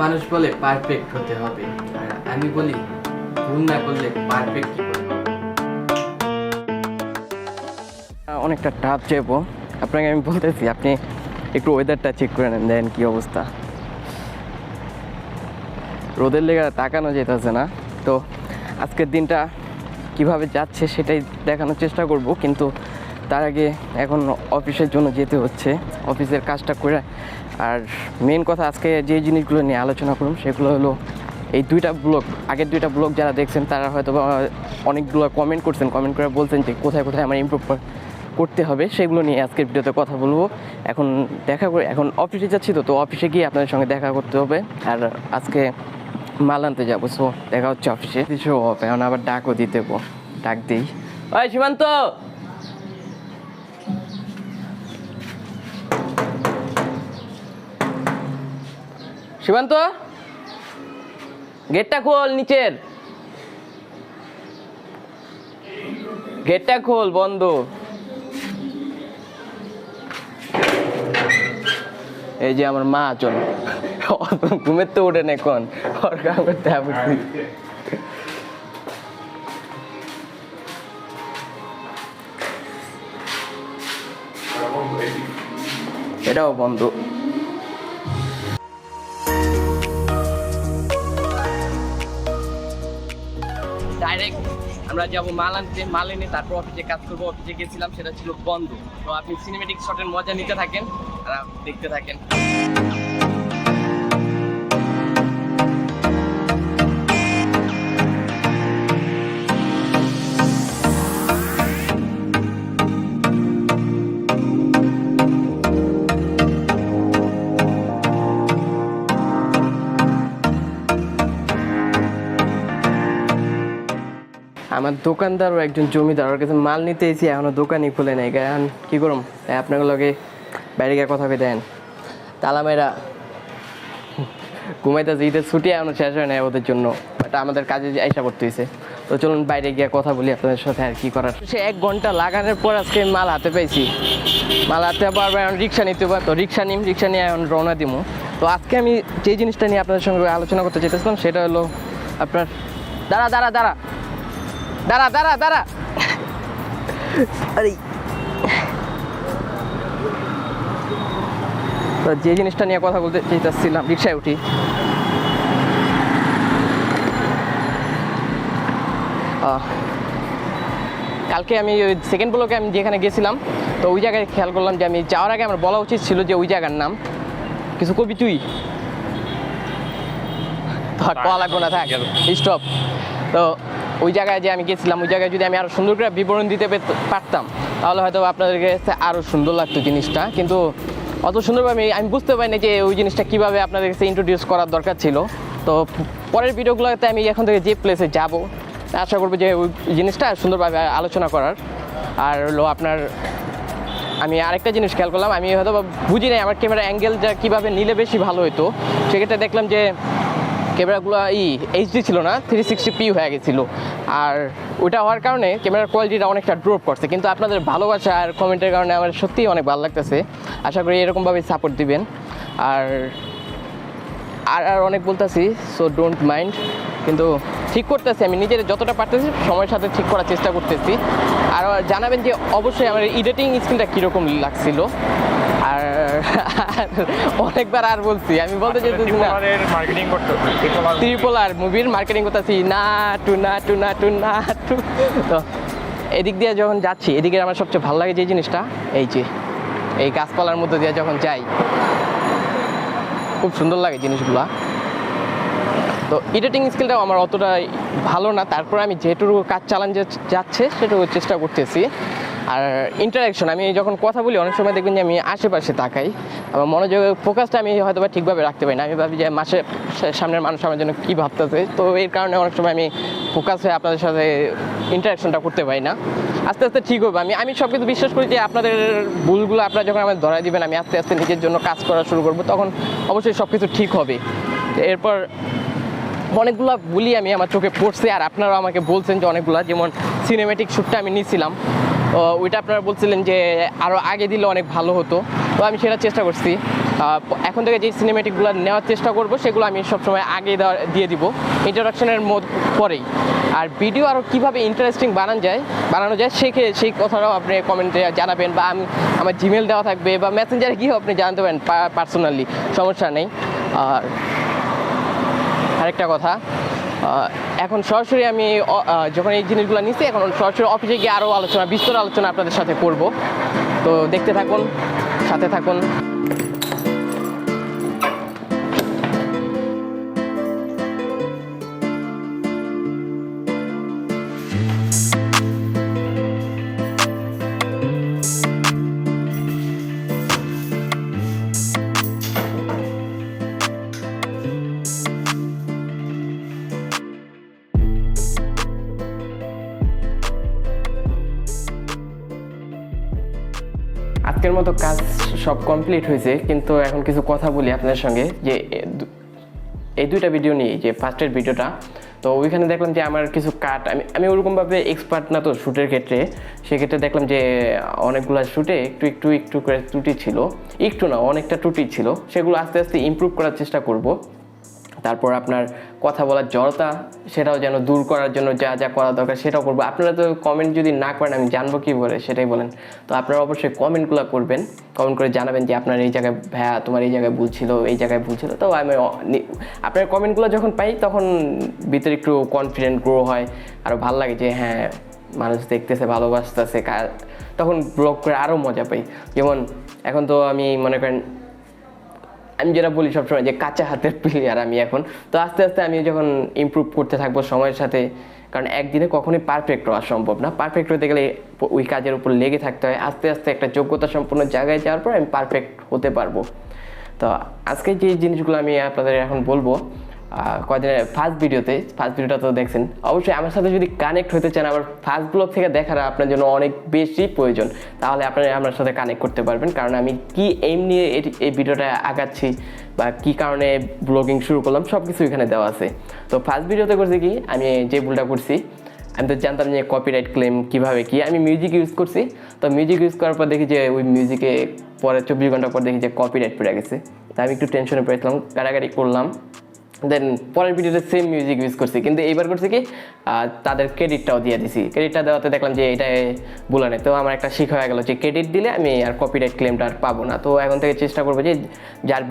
মানুষ বলে পারফেক্ট হতে হবে, আর আমি বলি ভুল না করলে পারফেক্ট কি করে হবে। অনেকটা টাফ যাবো, আপনাকে আমি বলতেছি আপনি একটু ওয়েদারটা চেক করে নেন, দেন কী অবস্থা। রোদের লেগে তাকানো যেতেছে না, তো আজকের দিনটা কিভাবে যাচ্ছে সেটাই দেখানোর চেষ্টা করব, কিন্তু তার আগে এখন অফিসের জন্য যেতে হচ্ছে, অফিসের কাজটা করে। আর মেন কথা আজকে যে জিনিসগুলো নিয়ে আলোচনা করুন সেগুলো হলো এই দুইটা ব্লগ, আগের দুইটা ব্লগ যারা দেখছেন তারা হয়তো অনেকগুলো কমেন্ট করছেন, কমেন্ট করে বলছেন যে কোথায় কোথায় আমার ইমপ্রুভ করতে হবে, সেগুলো নিয়ে আজকের ভিডিওতে কথা বলবো। এখন দেখা করে এখন অফিসে যাচ্ছি, তো অফিসে গিয়ে আপনাদের সঙ্গে দেখা করতে হবে, আর আজকে মাল আনতে যাবো। সো দেখা হচ্ছে অফিসে। কিছু হবে এখন, আবার ডাকও দিতে ডাক দিই। ওই সীমান্ত, সীমান্ত গেটটা খোল, নিচের গেটটা খোল, বন্ধ। এই যে আমার মা চল ঘুমের তো ওঠে না এখন, ওর কাম করতে হবে। এটাও বন্ধ। ডাইরেক্ট আমরা যাবো মাল আনতে, মাল এনে তারপর অফিসে কাজ করবো। অফিসে গেছিলাম, সেটা ছিল বন্ধ। তো আপনি সিনেমেটিক শটের মজা নিতে থাকেন আর দেখতে থাকেন। আমার দোকানদার ও একজন জমিদার, ওর কাছে মাল নিতে এসেছি, এখনো দোকানই খুলে নেই। এখন কী করুম, তাই আপনার লগে বাইরে গিয়ে কথা কে দেন। তালামেরা ঘুমাইতেছে, ঈদের ছুটি এখনো শেষ হয় না ওদের জন্য, এটা আমাদের কাজে আইসা করতে হয়েছে। তো চলুন বাইরে গিয়ে কথা বলি আপনাদের সাথে, আর কি করার। সে 1 ঘন্টা লাগানোর পর আজকে মাল হাতে পেয়েছি। মাল হাতে পারবো, এখন রিক্সা নিতে পারবো, তো রিক্সা নিয়ে এখন রওনা দিব। তো আজকে আমি যে জিনিসটা নিয়ে আপনাদের সঙ্গে আলোচনা করতে চাইতেছিলাম সেটা হলো আপনার দাঁড়া দাঁড়া দাঁড়া দাঁড়া দাঁড়া দাঁড়া আরে, তো যে জিনিসটা নিয়ে কথা বলতে চাইতেছিলাম, রিক্সায় উঠি। কালকে আমি ওই সেকেন্ড ব্লকে আমি যেখানে গেছিলাম, তো ওই জায়গায় খেয়াল করলাম যে আমি যাওয়ার আগে আমার বলা উচিত ছিল যে ওই জায়গার নাম কিছু কবি তুই কয়া লাগবো না, থাক স্টপ। তো ওই জায়গায় যে আমি গেছিলাম, ওই জায়গায় যদি আমি আরও সুন্দর করে বিবরণ দিতে পারতাম তাহলে হয়তো আপনাদের কাছে আরও সুন্দর লাগতো জিনিসটা, কিন্তু অত সুন্দরভাবে আমি বুঝতে পারিনি যে ওই জিনিসটা কীভাবে আপনাদের কাছে ইন্ট্রোডিউস করার দরকার ছিল। তো পরের ভিডিওগুলোতে আমি এখন থেকে যে প্লেসে যাব আশা করবো যে ওই জিনিসটা সুন্দরভাবে আলোচনা করার। আর হলো আপনার আমি আরেকটা জিনিস খেয়াল করলাম, আমি হয়তো বুঝি নাই আমার ক্যামেরা অ্যাঙ্গেলটা কীভাবে নিলে বেশি ভালো হতো। সেক্ষেত্রে দেখলাম যে ক্যামেরাগুলো এইচডি ছিল না, 360p হয়ে গেছিলো, আর ওইটা হওয়ার কারণে ক্যামেরার কোয়ালিটিটা অনেকটা ড্রপ করছে। কিন্তু আপনাদের ভালোবাসা আর কমেন্টের কারণে আমার সত্যিই অনেক ভালো লাগতেছে। আশা করি এরকমভাবেই সাপোর্ট দিবেন। আর আর অনেক বলতেছি, সো ডোন্ট মাইন্ড, কিন্তু ঠিক করতেছি আমি নিজের যতটা পারতেছি সময়ের সাথে ঠিক করার চেষ্টা করতেছি। আর জানাবেন যে অবশ্যই আমার এডিটিং স্কিলটা কীরকম লাগছিল। আর অনেকবার আর বলছি, আমি বলতে চাইতেছি না ত্রিপোলার মুভির মার্কেটিং করতেছি, না টু না টু না টু না টু। তো এদিক দিয়ে যখন যাচ্ছি, এদিকে আমার সবচেয়ে ভালো লাগে যে জিনিসটা, এই যে এই গাছপালার মধ্যে দিয়ে যখন যাই খুব সুন্দর লাগে জিনিসগুলা। তো এডিটিং স্কিলটাও আমার অতটা ভালো না, তারপরে আমি যেটুকু কাজ চালান যাচ্ছে সেটুকু চেষ্টা করতেছি। আর ইন্টারাকশন, আমি যখন কথা বলি অনেক সময় দেখবেন যে আমি আশেপাশে তাকাই, আমার মনোযোগের ফোকাসটা আমি হয়তো বা ঠিকভাবে রাখতে পারি না। আমি ভাবি যে সামনের মানুষ আমার জন্য কী ভাবতেছে, তো এর কারণে অনেক সময় আমি ফোকাস হয়ে আপনাদের সাথে ইন্টারাকশনটা করতে পারি না। আস্তে আস্তে ঠিক হবে। আমি সব কিছু বিশ্বাস করি যে আপনাদের ভুলগুলো আপনারা যখন আমাদের ধরাই দিবেন, আমি আস্তে আস্তে নিজের জন্য কাজ করা শুরু করবো, তখন অবশ্যই সব কিছু ঠিক হবে। এরপর অনেকগুলো ভুলই আমি আমার চোখে পড়ছে, আর আপনারাও আমাকে বলছেন যে অনেকগুলো, যেমন সিনেমেটিক শ্যুটটা আমি নিয়েছিলাম, ওইটা আপনারা বলছিলেন যে আরও আগে দিলে অনেক ভালো হতো। তো আমি সেটা চেষ্টা করছি। এখন থেকে যে সিনেমেটিকগুলো নেওয়ার চেষ্টা করব সেগুলো আমি সবসময় আগে দিয়ে দিব ইন্ট্রোডাকশনের পরেই। আর ভিডিও আরও কীভাবে ইন্টারেস্টিং বানানো যায় সেই কথাটাও আপনি কমেন্টে জানাবেন, বা আমি আমার জিমেল দেওয়া থাকবে বা মেসেঞ্জারে গিয়েও আপনি জানতে পারেন পার্সোনালি, সমস্যা নেই। আর আরেকটা কথা, এখন সরাসরি আমি যখন এই জিনিসগুলো নিচ্ছি, এখন সরাসরি অফিসে গিয়ে আরও বিস্তর আলোচনা আপনাদের সাথে করব। তো দেখতে থাকুন, সাথে থাকুন। আজকের মতো কাজ সব কমপ্লিট হয়েছে, কিন্তু এখন কিছু কথা বলি আপনাদের সঙ্গে। যে এই দুইটা ভিডিও নিয়ে, যে ফার্স্টের ভিডিওটা, তো ওইখানে দেখলাম যে আমার কিছু কাট, আমি ওরকমভাবে এক্সপার্ট না তো শ্যুটের ক্ষেত্রে। সেক্ষেত্রে দেখলাম যে অনেকগুলো শ্যুটে একটু করে ত্রুটি ছিল, একটু না অনেকটা ত্রুটি ছিল। সেগুলো আস্তে আস্তে ইমপ্রুভ করার চেষ্টা করব। তারপর আপনার কথা বলার জড়তা, সেটাও যেন দূর করার জন্য যা যা করা দরকার সেটাও করবো। আপনারা তো কমেন্ট যদি না করেন আমি জানবো কী বলে, সেটাই বলেন। তো আপনারা অবশ্যই কমেন্টগুলো করবেন, কমেন্ট করে জানাবেন যে আপনার এই জায়গায় ভাইয়া তোমার এই জায়গায় ভুল ছিল, এই জায়গায় ভুল ছিল। তো আমি আপনার কমেন্টগুলো যখন পাই তখন ভিতরে একটু কনফিডেন্ট গ্রো হয়, আরও ভালো লাগে যে হ্যাঁ মানুষ দেখতেছে, ভালোবাসতেছে, তখন ব্লগ করে আরও মজা পাই। যেমন এখন তো আমি মনে করেন, আমি যেটা বলি সবসময় যে কাঁচা হাতের প্লেয়ার আমি এখন। তো আস্তে আস্তে আমি যখন ইমপ্রুভ করতে থাকবো সময়ের সাথে, কারণ একদিনে কখনোই পারফেক্ট হওয়া সম্ভব না। পারফেক্ট হতে গেলে ওই কাজের উপর লেগে থাকতে হয়। আস্তে আস্তে একটা যোগ্যতা সম্পন্ন জায়গায় যাওয়ার পর আমি পারফেক্ট হতে পারবো। তো আজকে যে জিনিসগুলো আমি আপনাদের এখন বলবো, কয়েকদিনের ফার্স্ট ভিডিওটা তো দেখছেন। অবশ্যই আমার সাথে যদি কানেক্ট হতে চান, আমার ফার্স্ট ব্লগ থেকে দেখার আপনার জন্য অনেক বেশি প্রয়োজন, তাহলে আপনারা আমার সাথে কানেক্ট করতে পারবেন। কারণ আমি কি এইম নিয়ে এই ভিডিওটা আগাচ্ছি বা কী কারণে ব্লগিং শুরু করলাম সব কিছু এখানে দেওয়া আছে। তো ফার্স্ট ভিডিওতে করছি কি, আমি যে ভুলটা করছি, আমি তো জানতাম যে কপিরাইট ক্লেম কীভাবে কি, আমি মিউজিক ইউজ করছি। তো মিউজিক ইউজ করার পর দেখি যে ওই মিউজিকে পরে 24 ঘন্টা পর দেখি যে কপিরাইট পড়ে গেছে। তাই আমি একটু টেনশনে পড়েছিলাম, কাটাকাটি করলাম। দেন পরের ভিডিওতে সেম মিউজিক ইউজ করছি, কিন্তু এইবার করছি কি তাদের ক্রেডিটটাও দিয়ে দিছি। ক্রেডিটটা দেওয়াতে দেখলাম যে এটা বলে নেই। তো আমার একটা শিখা হয়ে গেলো যে ক্রেডিট দিলে আমি আর কপিরাইট ক্লেমটা আর পাবো না। তো এখন থেকে চেষ্টা করবো যে যার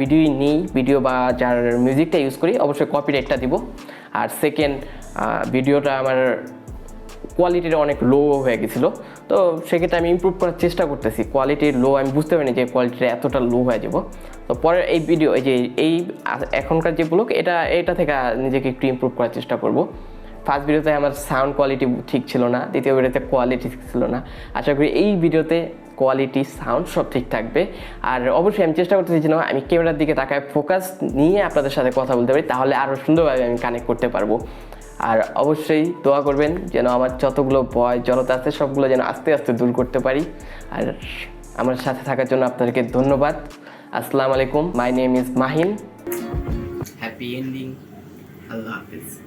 ভিডিও বা যার মিউজিকটা ইউজ করি অবশ্যই কপিরাইটটা দিব। আর সেকেন্ড, ভিডিওটা আমার কোয়ালিটিটা অনেক লো হয়ে গেছিলো, তো সেক্ষেত্রে আমি ইমপ্রুভ করার চেষ্টা করতেছি। কোয়ালিটি লো, আমি বুঝতে পারিনি যে কোয়ালিটিটা এতটা লো হয়ে যাব। তো পরের এই ভিডিও, এই এখনকার যে ব্লগ, এটা থেকে নিজেকে একটু ইমপ্রুভ করার চেষ্টা করব। ফার্স্ট ভিডিওতে আমার সাউন্ড কোয়ালিটি ঠিক ছিল না, দ্বিতীয় ভিডিওতে কোয়ালিটি ঠিক ছিল না। আশা করি এই ভিডিওতে কোয়ালিটি, সাউন্ড সব ঠিক থাকবে। আর অবশ্যই আমি চেষ্টা করতেছি যেন আমি ক্যামেরার দিকে তাকায় ফোকাস নিয়ে আপনাদের সাথে কথা বলতে পারি, তাহলে আরও সুন্দরভাবে আমি কানেক্ট করতে পারবো। আর অবশ্যই দোয়া করবেন যেন আমার যতগুলো ভয় জড়তা আছে সবগুলো যেন আস্তে আস্তে দূর করতে পারি। আর আমার সাথে থাকার জন্য আপনাদেরকে ধন্যবাদ। আসসালামু আলাইকুম, my name is Mahin. Happy ending, Allah Hafiz.